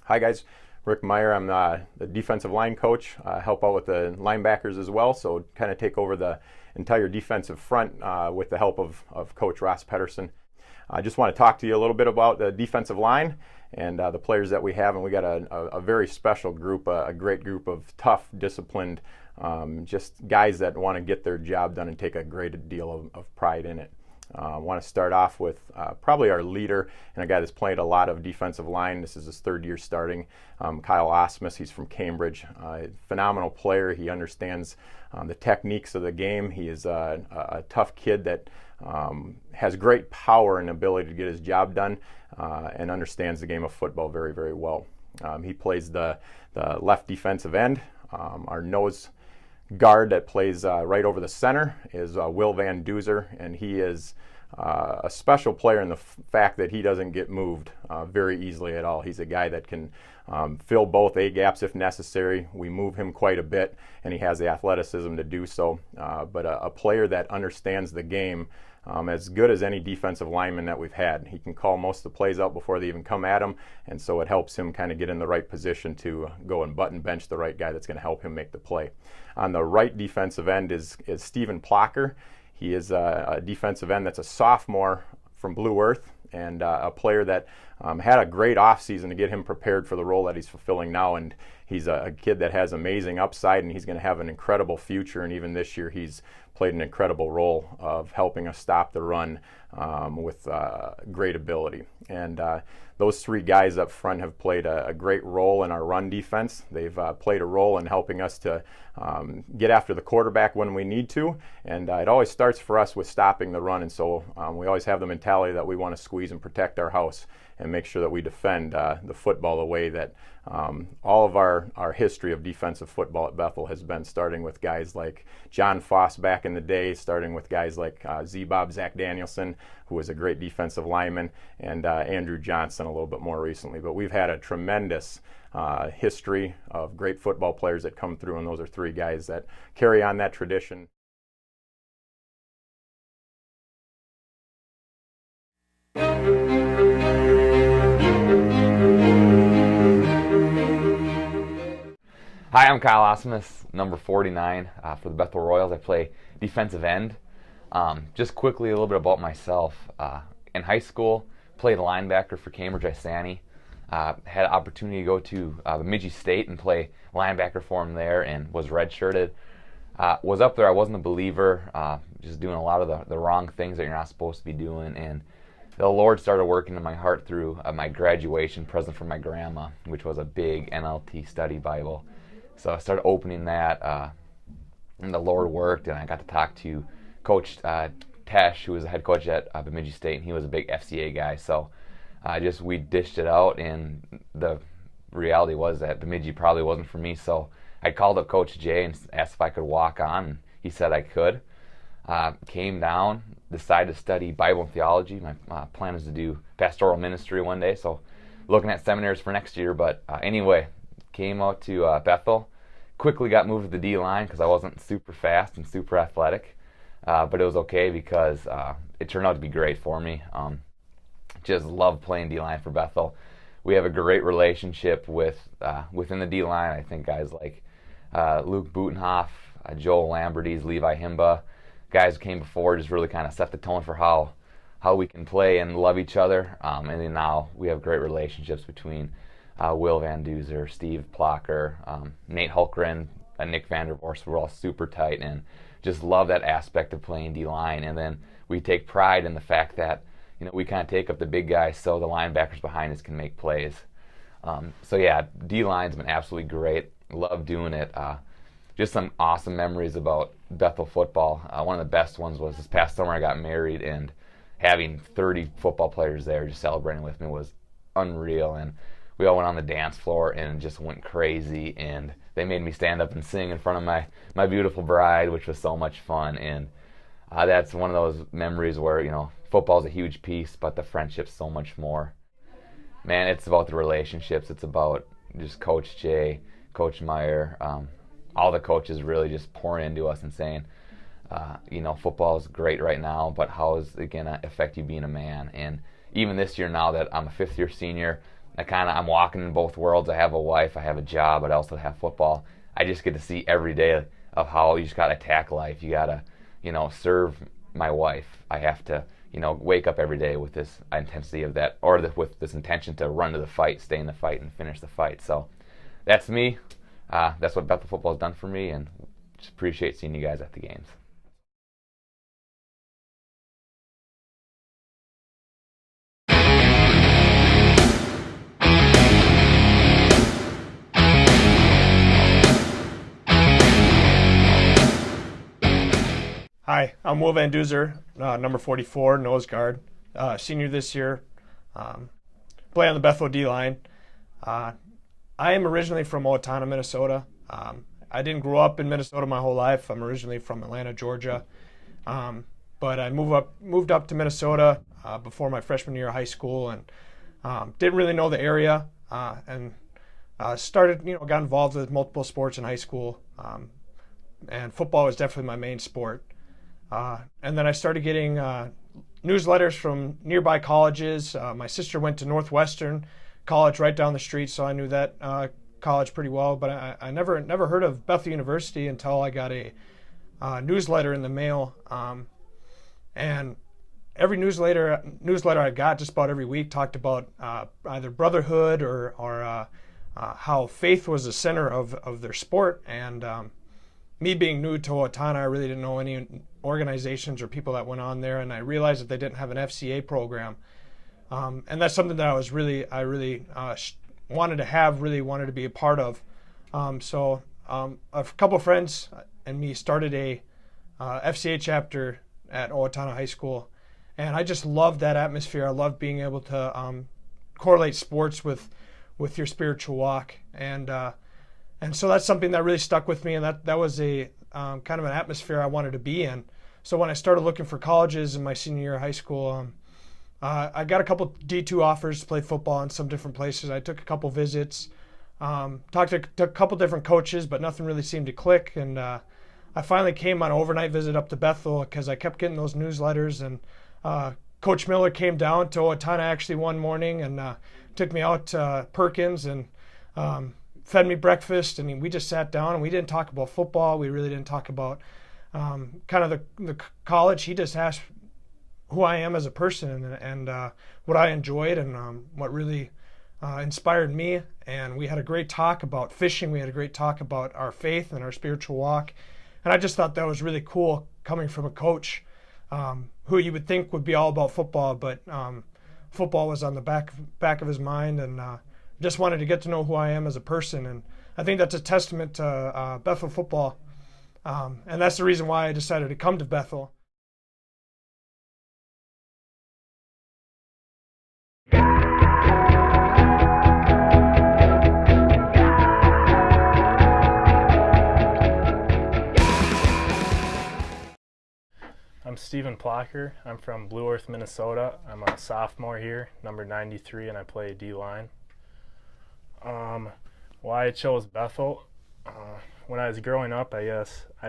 Hi guys, Rick Meyer. I'm the defensive line coach. Help out with the linebackers as well, so kind of take over the entire defensive front with the help of Coach Ross Pedersen. I just want to talk to you a little bit about the defensive line and the players that we have, and we got a very special group, a great group of tough, disciplined, just guys that want to get their job done and take a great deal of pride in it. I want to start off with probably our leader and a guy that's played a lot of defensive line. This is his third year starting, Kyle Osmus. He's from Cambridge. Phenomenal player. He understands the techniques of the game. He is a tough kid that has great power and ability to get his job done and understands the game of football very, very well. He plays the left defensive end. Our nose guard that plays right over the center is Will Van Duzer, and he is a special player in the fact that he doesn't get moved very easily at all. He's a guy that can fill both A-gaps if necessary. We move him quite a bit, and he has the athleticism to do so. But a player that understands the game as good as any defensive lineman that we've had. He can call most of the plays out before they even come at him, and so it helps him kind of get in the right position to go and button bench the right guy that's going to help him make the play. On the right defensive end is Stephen Plocker. He is a defensive end that's a sophomore from Blue Earth, and a player that had a great offseason to get him prepared for the role that he's fulfilling now. And he's a kid that has amazing upside, and he's going to have an incredible future. And even this year, he's played an incredible role of helping us stop the run with great ability. And those three guys up front have played a great role in our run defense. They've played a role in helping us to get after the quarterback when we need to. And it always starts for us with stopping the run. And so we always have the mentality that we want to squeeze and protect our house and make sure that we defend the football the way that all of our history of defensive football at Bethel has been, starting with guys like John Foss back in the day, starting with guys like Z-Bob Zach Danielson, who was a great defensive lineman, and Andrew Johnson a little bit more recently. But we've had a tremendous history of great football players that come through, and those are three guys that carry on that tradition. Hi, I'm Kyle Osmus, number 49 for the Bethel Royals. I play defensive end. Just quickly, a little bit about myself. In high school, played linebacker for Cambridge Isani. Had an opportunity to go to Bemidji State and play linebacker for him there, and was redshirted. Was up there, I wasn't a believer, just doing a lot of the wrong things that you're not supposed to be doing. And the Lord started working in my heart through my graduation present from my grandma, which was a big NLT study Bible. So I started opening that, and the Lord worked, and I got to talk to Coach Tesh, who was the head coach at Bemidji State, and he was a big FCA guy. So we dished it out, and the reality was that Bemidji probably wasn't for me. So I called up Coach Jay and asked if I could walk on, and he said I could. Came down, decided to study Bible and theology. My plan is to do pastoral ministry one day, so looking at seminaries for next year. But anyway, came out to Bethel. Quickly got moved to the D-line because I wasn't super fast and super athletic. But it was okay because it turned out to be great for me. Just love playing D-line for Bethel. We have a great relationship within the D-line. I think guys like Luke Butenhoff, Joel Lamberties, Levi Himba, guys who came before just really kind of set the tone for how we can play and love each other. And then now we have great relationships between Will Van Duzer, Steve Plocker, Nate Hulkren, Nick Vandervorst. We're all super tight and just love that aspect of playing D-line. And then we take pride in the fact that we kind of take up the big guys so the linebackers behind us can make plays. So yeah, D-line's been absolutely great. Love doing it. Just some awesome memories about Bethel football. One of the best ones was this past summer I got married, and having 30 football players there just celebrating with me was unreal. And we all went on the dance floor and just went crazy, and they made me stand up and sing in front of my beautiful bride, which was so much fun. And that's one of those memories where football's a huge piece, but the friendship's so much more. Man, it's about the relationships. It's about just Coach Jay, Coach Meyer, all the coaches really just pouring into us and saying, football is great right now, but how is it going to affect you being a man? And even this year now that I'm a fifth-year senior, I'm walking in both worlds. I have a wife, I have a job, but I also have football. I just get to see every day of how you just got to attack life. You got to, serve my wife. I have to, wake up every day with this intensity of that, or with this intention to run to the fight, stay in the fight, and finish the fight. So that's me. That's what Bethel football has done for me, and just appreciate seeing you guys at the games. Hi, I'm Will Van Duzer, number 44, nose guard, senior this year, play on the Bethel D-line. I am originally from Owatonna, Minnesota. I didn't grow up in Minnesota my whole life. I'm originally from Atlanta, Georgia. But I moved up to Minnesota before my freshman year of high school, and didn't really know the area, and got involved with multiple sports in high school, and football was definitely my main sport. And then I started getting newsletters from nearby colleges. My sister went to Northwestern College right down the street, so I knew that college pretty well. But I never heard of Bethel University until I got a newsletter in the mail. And every newsletter I got just about every week talked about either brotherhood or how faith was the center of their sport. And me being new to Owatonna, I really didn't know any organizations or people that went on there, and I realized that they didn't have an FCA program, and that's something that I really wanted to have, really wanted to be a part of. So a couple of friends and me started a FCA chapter at Owatonna High School, and I just loved that atmosphere. I loved being able to correlate sports with your spiritual walk, and so that's something that really stuck with me, and that was a kind of an atmosphere I wanted to be in. So when I started looking for colleges in my senior year of high school, I got a couple D2 offers to play football in some different places. I took a couple visits, talked to a couple different coaches, but nothing really seemed to click. And I finally came on an overnight visit up to Bethel because I kept getting those newsletters. And Coach Miller came down to Owatonna actually one morning and took me out to Perkins and fed me breakfast, and we just sat down and we didn't talk about football. We really didn't talk about kind of the college. He just asked who I am as a person and what I enjoyed and what really inspired me. And we had a great talk about fishing. We had a great talk about our faith and our spiritual walk. And I just thought that was really cool coming from a coach who you would think would be all about football, but football was on the back of his mind, and just wanted to get to know who I am as a person. And I think that's a testament to Bethel football. And that's the reason why I decided to come to Bethel. I'm Steven Plocker. I'm from Blue Earth, Minnesota. I'm a sophomore here, number 93, and I play D-line. Why I chose Bethel? When I was growing up, I guess I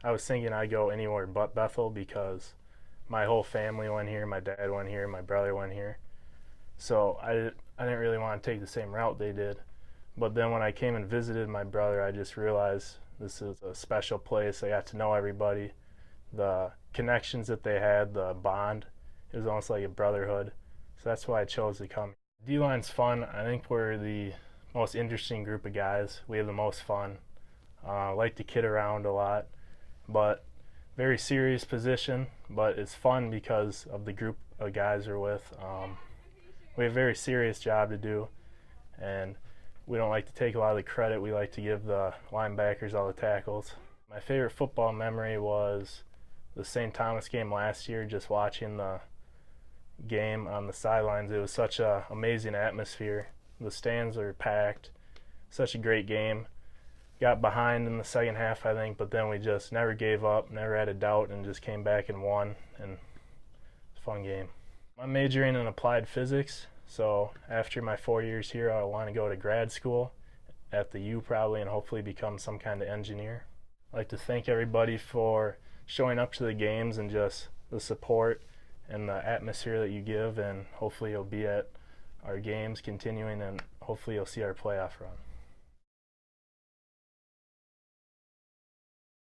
was thinking I'd go anywhere but Bethel because my whole family went here, my dad went here, my brother went here. So I didn't really want to take the same route they did. But then when I came and visited my brother, I just realized this is a special place. I got to know everybody. The connections that they had, the bond, it was almost like a brotherhood. So that's why I chose to come. D-line's fun. I think we're the most interesting group of guys. We have the most fun. Like to kid around a lot, but very serious position, but it's fun because of the group of guys we're with. We have a very serious job to do, and we don't like to take a lot of the credit. We like to give the linebackers all the tackles. My favorite football memory was the St. Thomas game last year, just watching the game on the sidelines. It was such an amazing atmosphere. The stands are packed. Such a great game. Got behind in the second half, I think, but then we just never gave up, never had a doubt, and just came back and won. And it's a fun game. I'm majoring in applied physics, so after my 4 years here, I want to go to grad school at the U probably and hopefully become some kind of engineer. I'd like to thank everybody for showing up to the games and just the support and the atmosphere that you give, and hopefully you'll be at our games continuing, and hopefully you'll see our playoff run.